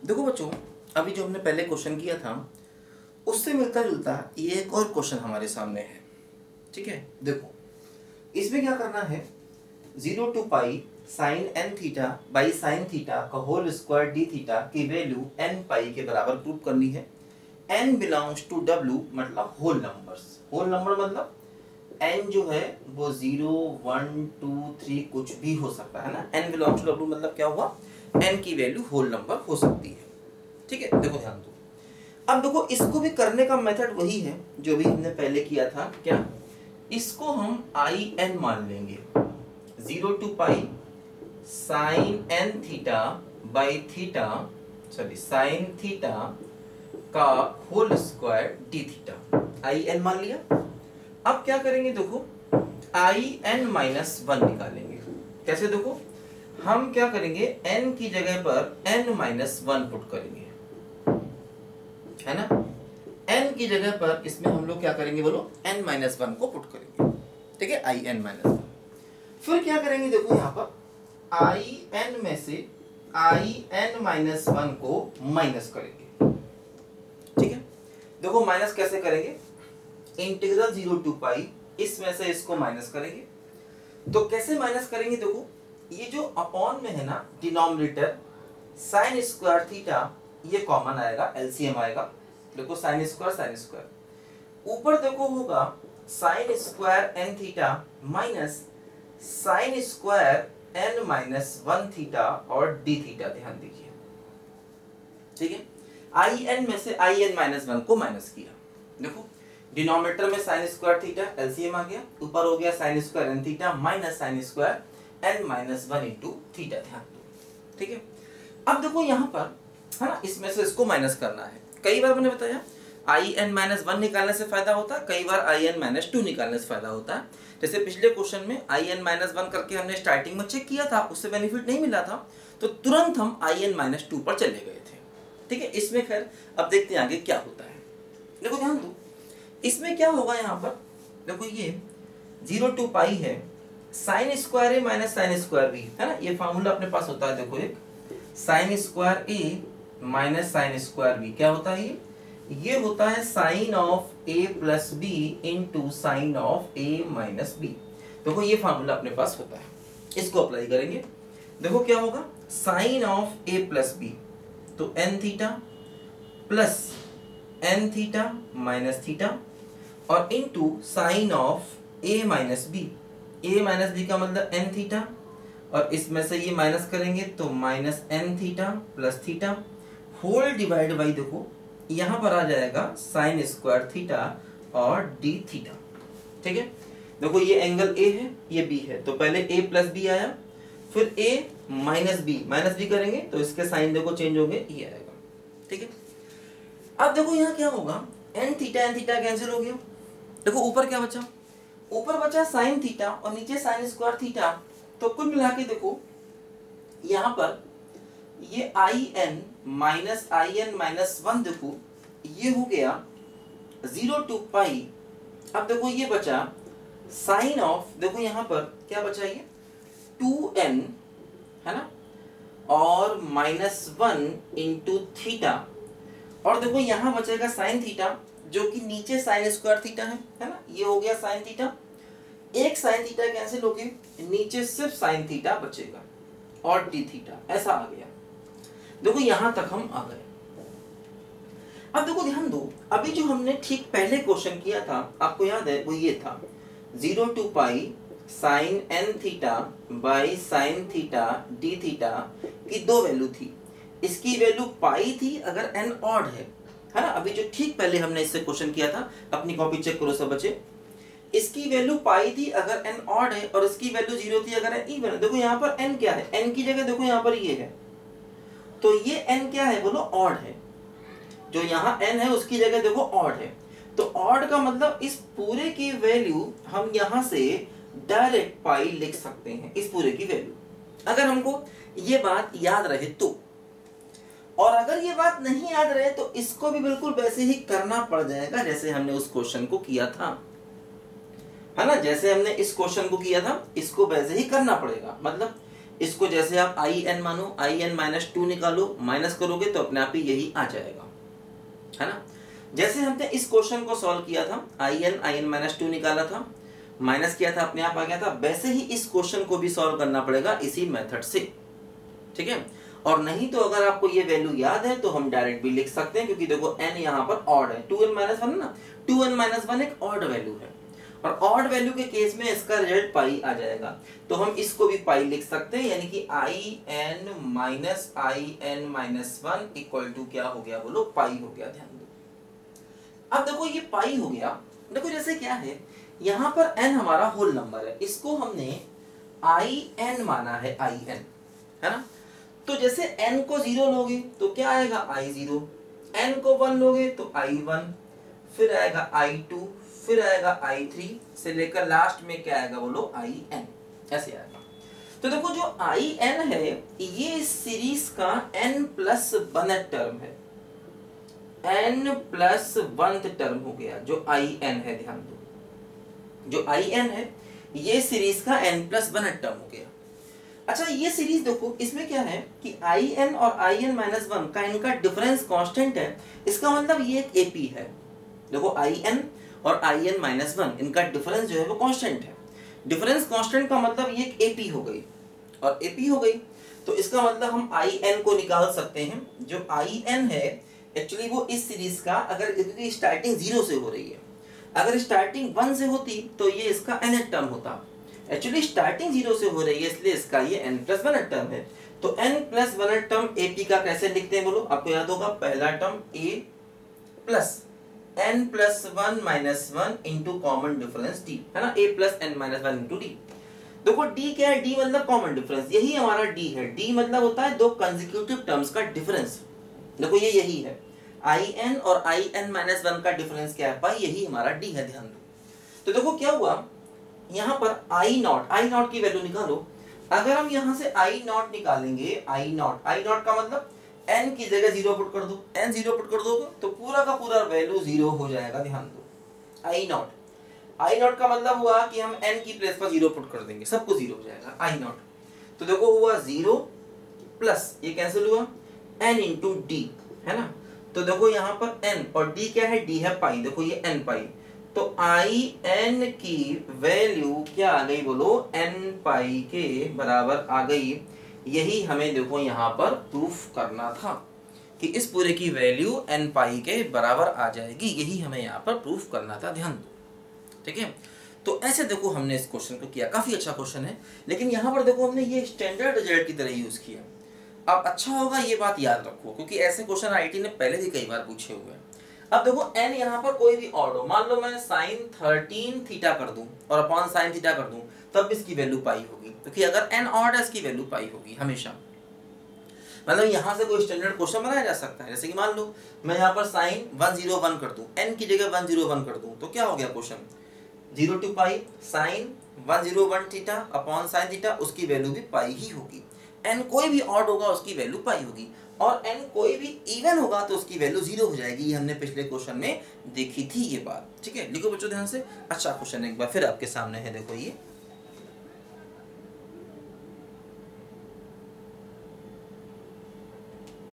देखो बच्चों, अभी जो हमने पहले क्वेश्चन किया था उससे मिलता जुलता ये एक और क्वेश्चन हमारे सामने है। ठीक है, देखो इसमें क्या करना है, 0 to pi sine n theta by sine theta का होल स्क्वायर डी थीटा की वैल्यू एन पाई के बराबर प्रूव करनी है। एन बिलोंग्स टू डब्ल्यू मतलब होल नंबर्स। होल नंबर मतलब एन जो है वो 0, 1, 2, 3 कुछ भी हो सकता है ना। एन बिलोंग्स टू डब्ल्यू मतलब क्या हुआ, एन की वैल्यू होल नंबर हो सकती है। ठीक है, देखो ध्यान दो। अब देखो इसको भी करने का मेथड वही है जो भी हमने पहले किया था। क्या, इसको हम आई एन मान लेंगे। 0 to pi sine n theta by theta sine theta का whole square d theta, I n मान लिया। अब क्या करेंगे, देखो आई एन माइनस 1 निकालेंगे। कैसे, देखो हम क्या करेंगे, n की जगह पर n माइनस 1 पुट करेंगे, है ना। n की जगह पर इसमें हम लोग क्या करेंगे, बोलो n माइनस 1 को पुट करेंगे। ठीक है, आई एन माइनस 1। फिर क्या करेंगे, देखो यहाँ पर आई एन में से आई एन माइनस 1 को माइनस करेंगे। ठीक है, देखो माइनस कैसे करेंगे, इंटीग्रल 0 to पाई इसमें से इसको माइनस करेंगे। तो कैसे माइनस करेंगे, देखो ये जो अपॉन में है ना डिनोमिनेटर साइन स्क्वायर थीटा, ये कॉमन आएगा, एलसीएम आएगा। देखो साइन स्क्वायर, ऊपर देखो होगा sine square n theta minus sine square n minus 1 theta और डी थीटा। ध्यान दीजिए, ठीक है। आई एन में से आई एन माइनस 1 को माइनस किया। देखो डिनोमिनेटर में साइन स्क्वायर थीटा एलसीएम आ गया, ऊपर हो गया sine square n theta minus sine square n minus 1 into theta. ध्यान दो, ठीक है। अब देखो यहाँ पर है ना, इसमें से इसको माइनस करना है। कई बार मैंने बताया आई एन माइनस 1 निकालने से फायदा होता है, कई बार आई एन माइनस 2 निकालने से फायदा होता है। जैसे पिछले क्वेश्चन में आई एन माइनस 1 करके हमने स्टार्टिंग में चेक किया था, उससे बेनिफिट नहीं मिला था, तो तुरंत हम आई एन माइनस 2 पर चले गए थे। ठीक है, इसमें खैर अब देखते हैं आगे क्या होता है। देखो ध्यान दो, इसमें क्या होगा, यहाँ पर देखो ये 0 to पाई है, sign square A minus sine square B, है ना। ये फार्मूला अपने पास होता है, देखो एक sine square A minus sine square B क्या होता है, ये होता है sine of A plus B into sine of A minus B. देखो ये फार्मूला अपने पास होता है, इसको अप्लाई करेंगे। देखो क्या होगा, sine of A plus B तो n theta plus n theta minus theta और into sine of A minus B. A minus B का मतलब एन थीटा, और इसमें से ये माइनस करेंगे तो minus n theta plus theta whole divide by, देखो यहाँ पर आ जाएगा साइन स्क्वायर थीटा और डी थीटा। ठीक है, देखो ये एंगल ए है, ये बी है, तो पहले ए प्लस बी आया, फिर ए माइनस बी करेंगे तो इसके साइन देखो चेंज हो गए, ये आएगा। ठीक है, अब देखो यहाँ क्या होगा, एन थीटा कैंसिल हो गया। देखो ऊपर क्या बचा, ऊपर बचा साइन थीटा और नीचे साइन स्क्वायर थीटा, तो कुल मिला के देखो यहाँ पर ये आई एन माइनस 1 देखो ये हो गया 0 to पाई। अब देखो ये बचा साइन ऑफ, देखो यहाँ पर क्या बचा, ये 2n है ना, और माइनस 1 इंटू थीटा, और देखो यहाँ बचेगा साइन थीटा जो कि नीचे साइन स्क्वायर थीटा है ना। ये हो गया साइन थीटा, एक साइन थीटा कैंसिल हो गए, नीचे सिर्फ साइन थीटा बचेगा और डी थीटा, ऐसा आ गया। देखो यहां तक हम आ गए। अब देखो ध्यान दो, अभी जो हमने ठीक पहले क्वेश्चन किया था, आपको याद है, वो ये था 0 to pi sine n theta by sine theta d theta की दो वैल्यू थी। इसकी वैल्यू पाई थी अगर एन ऑड है ना। अभी जो ठीक पहले हमने इससे क्वेश्चन किया था, अपनी कॉपी चेक करो सब बच्चे, इसकी वैल्यू पाई थी अगर एन ऑड है और इसकी वैल्यू 0 थी अगर एन इवन है। देखो यहाँ पर एन क्या है, एन की जगह देखो यहाँ पर ये है, तो ये n क्या है, बोलो ऑड है। जो यहाँ n है उसकी जगह देखो ऑड है, तो ऑड का मतलब इस पूरे की वैल्यू हम यहाँ से डायरेक्ट पाई लिख सकते हैं, इस पूरे की वैल्यू, अगर हमको ये बात याद रहे तो। और अगर ये बात नहीं याद रहे तो इसको भी बिल्कुल वैसे ही करना पड़ जाएगा जैसे हमने उस क्वेश्चन को किया था, है ना। जैसे हमने इस क्वेश्चन को किया था, इसको वैसे ही करना पड़ेगा। मतलब इसको जैसे आप आई एन मानो, आई एन माइनस 2 निकालो, माइनस करोगे तो अपने आप ही यही आ जाएगा, है ना। जैसे हमने इस क्वेश्चन को सॉल्व किया था, आई एन माइनस 2 निकाला था, माइनस किया था, अपने आप आ गया था, वैसे ही इस क्वेश्चन को भी सॉल्व करना पड़ेगा इसी मेथड से, ठीक है। और नहीं तो अगर आपको ये वैल्यू याद है तो हम डायरेक्ट भी लिख सकते हैं, क्योंकि देखो n यहाँ पर ऑड है, 2n माइनस 1 ना, 2n माइनस 1 एक ऑड वैल्यू है, और ऑड वैल्यू के केस में इसका रिजल्ट पाई आ जाएगा, तो हम इसको भी पाई लिख सकते हैं, यानी कि I n minus 1 equal to क्या हो गया बोलो, पाई हो गया। ध्यान दो, अब देखो ये पाई हो गया, देखो जैसे क्या है, यहाँ पर n हमारा होल नंबर है, इसको हमने आई एन माना है, आई एन, है ना। तो जैसे n को 0 लोगे तो क्या आएगा, i0, n को 1 लोगे तो i1, फिर आएगा i2, फिर आएगा i3 से लेकर लास्ट में क्या आएगा बोलो, in, ऐसे आएगा। तो देखो जो in है ये इस सीरीज का n+1 टर्म है, n+1 टर्म हो गया जो in है। ध्यान दो, जो in है ये सीरीज का n+1 टर्म हो गया। अच्छा ये सीरीज देखो, इसमें क्या है कि in और in-1 का इनका डिफरेंस कांस्टेंट है, इसका मतलब ये एक AP है। देखो in और in-1 इनका डिफरेंस जो है वो कांस्टेंट है, डिफरेंस कांस्टेंट का मतलब ये एक AP हो गई, और AP हो गई तो इसका मतलब हम in को निकाल सकते हैं। जो in है एक्चुअली वो इस सीरीज का, अगर इसकी स्टार्टिंग 0 से हो रही है, अगर स्टार्टिंग 1 से होती तो ये इसका nth टर्म होता, एक्चुअली स्टार्टिंग 0 से हो रही है इसलिए इसका ये n+1 टर्म है। तो n+1 टर्म AP का कैसे लिखते हैं बोलो, आपको याद होगा, पहला term A plus n+1 minus 1 into common difference D, है ना, A plus n-1 into D। देखो D क्या है, D मतलब कॉमन डिफरेंस, यही हमारा D है। D मतलब होता है दो कंसेक्यूटिव टर्म्स का डिफरेंस। देखो ये यही है, in और in-1 का डिफरेंस क्या है, भाई यही हमारा D है। ध्यान दो, तो देखो क्या हुआ, यहाँ पर आई नॉट की वैल्यू निकालो। अगर हम यहाँ से आई नॉट निकालेंगे, आई नॉट का मतलब n की जगह 0 पुट कर दो, n 0 पुट कर दोगे तो पूरा का पूरा वैल्यू 0 हो जाएगा। ध्यान दो, आई नॉट का मतलब हुआ कि हम n की प्लेस पर 0 पुट कर देंगे, सब कुछ 0 हो जाएगा, आई नॉट। तो देखो हुआ 0 प्लस ये कैंसिल हुआ n इंटू डी, है ना। तो देखो यहाँ पर n और d क्या है, d है पाई, देखो ये n पाई, तो आई एन की वैल्यू क्या आ गई बोलो, n पाई के बराबर आ गई। यही हमें देखो यहाँ पर प्रूफ करना था कि इस पूरे की वैल्यू n पाई के बराबर आ जाएगी, यही हमें यहाँ पर प्रूफ करना था। ध्यान दो, ठीक है। तो ऐसे देखो हमने इस क्वेश्चन को किया, काफी अच्छा क्वेश्चन है, लेकिन यहाँ पर देखो हमने ये स्टैंडर्ड रिजल्ट की तरह यूज किया। अब अच्छा होगा ये बात याद रखो, क्योंकि ऐसे क्वेश्चन आईटी ने पहले भी कई बार पूछे हुए हैं। अब देखो n यहाँ पर कोई भी ऑड हो, मान लो मैं sin 13 थीटा कर दूं और अपॉन sin थीटा कर दूं, तब इसकी वैल्यू पाई होगी, क्योंकि अगर n ऑड है इसकी वैल्यू पाई होगी हमेशा। मतलब यहाँ से कोई स्टैंडर्ड क्वेश्चन बनाया जा सकता है, जैसे कि मान लो मैं यहाँ पर sin 101 कर दूं, n की जगह 101 कर दूं, तो क्या हो गया question, 0 to pi sin 101 theta upon sin theta, उसकी वैल्यू भी पाई ही होगी। n कोई भी ऑड होगा उसकी वैल्यू पाई होगी, और n कोई भी इवन होगा तो उसकी वैल्यू 0 हो जाएगी। ये हमने पिछले क्वेश्चन में देखी थी ये बात, ठीक है। लिखो बच्चों ध्यान से, अच्छा क्वेश्चन एक बार फिर आपके सामने है, देखो ये